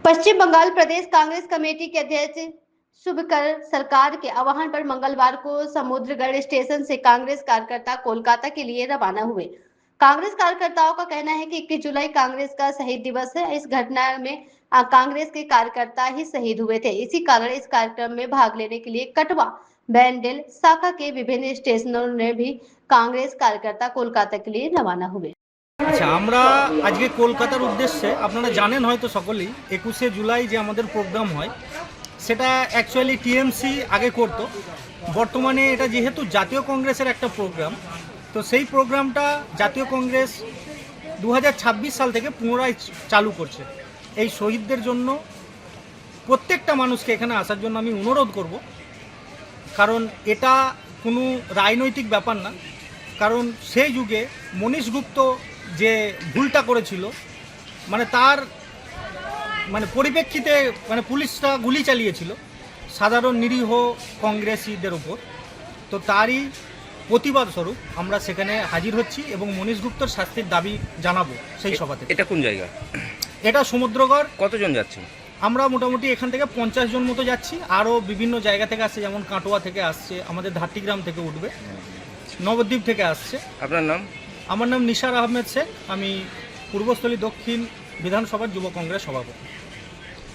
पश्चिम बंगाल प्रदेश Congress committee के अध्यक्ष शुभकर सरकार के आह्वान पर मंगलवार को समुद्रगढ़ स्टेशन से कांग्रेस कार्यकर्ता कोलकाता के लिए रवाना हुए। कांग्रेस कार्यकर्ताओं का कहना है कि 21 जुलाई कांग्रेस का शहीद दिवस है। इस घटना में कांग्रेस के कार्यकर्ता ही शहीद हुए थे। इसी कारण इस कार्यक्रम में भाग लेने के लिए कटवा बैंडेल शाखा के विभिन्न स्टेशनों में भी कांग्रेस कार्यकर्ता कोलकाता के लिए रवाना हुए। আচ্ছা, আমরা আজকে কলকাতার উদ্দেশ্যে, আপনারা জানেন হয়তো সকলেই, 21শে জুলাই যে আমাদের প্রোগ্রাম হয় সেটা অ্যাকচুয়ালি টিএমসি আগে করত। বর্তমানে এটা যেহেতু জাতীয় কংগ্রেসের একটা প্রোগ্রাম, তো সেই প্রোগ্রামটা জাতীয় কংগ্রেস 2026 সাল থেকে পুনরায় চালু করছে। এই শহীদদের জন্য প্রত্যেকটা মানুষকে এখানে আসার জন্য আমি অনুরোধ করব, কারণ এটা কোনো রাজনৈতিক ব্যাপার না। কারণ সেই যুগে মনীশ গুপ্ত যে ভুলটা করেছিল, মানে তার পরিপ্রেক্ষিতে পুলিশরা গুলি চালিয়েছিল সাধারণ নিরীহ কংগ্রেসীদের উপর, তো তারই প্রতিবাদ স্বরূপ আমরা সেখানে হাজির হচ্ছি এবং মনীশ গুপ্তর শাস্তির দাবি জানাবো সেই সভাতে। এটা কোন জায়গা? এটা সমুদ্রগড়। কতজন যাচ্ছেন? আমরা মোটামুটি এখান থেকে 50 জন মতো যাচ্ছি। আরও বিভিন্ন জায়গা থেকে আসছে, যেমন কাটোয়া থেকে আসছে, আমাদের ধাত্রীগ্রাম থেকে উঠবে, নবদ্বীপ থেকে আসছে। আপনার নাম? আমার নাম নিসার আহমেদ শেখ, আমি পূর্বস্থলী দক্ষিণ বিধানসভার যুব কংগ্রেস সভাপতি।